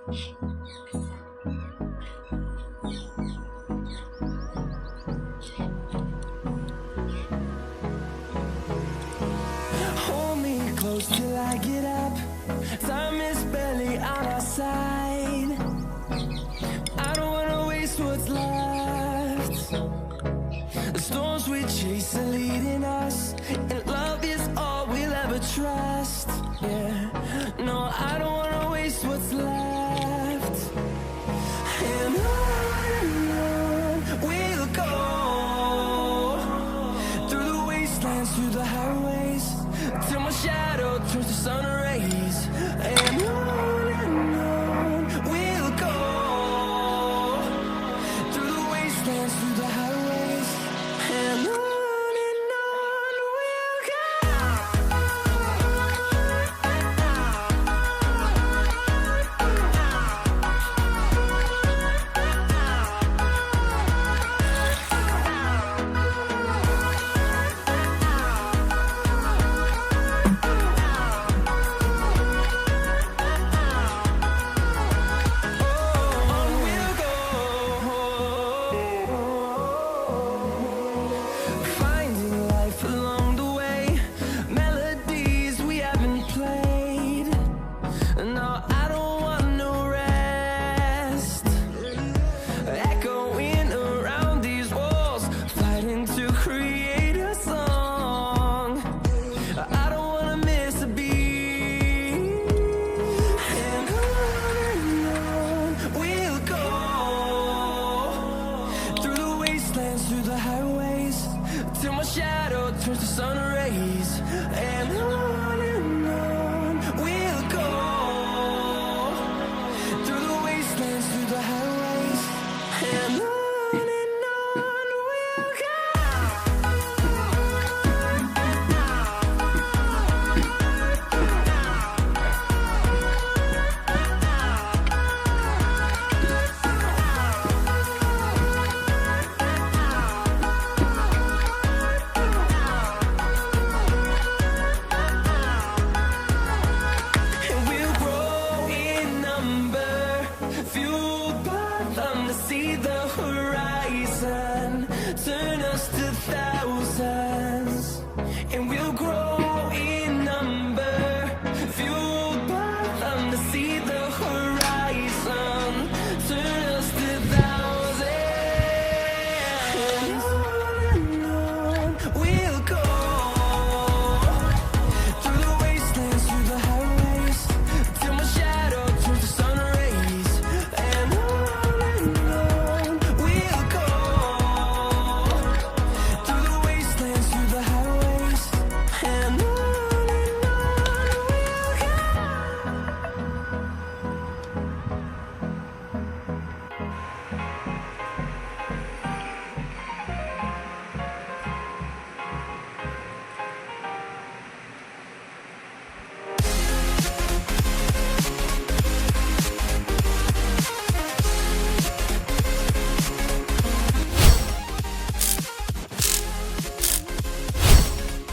Hold me close till I get up. Time is barely on our side. I don't wanna waste what's left. The storms we chase are leading us, and love is all we'll ever trust. Yeah, no, I don't wanna waste what's left. And on we'll go, through the wastelands, through the highways, till my shadow turns to sun rays. And on we'll go, through the wastelands, through the highways, and on we'll go. Finding life along the way, melodies we haven't played. No,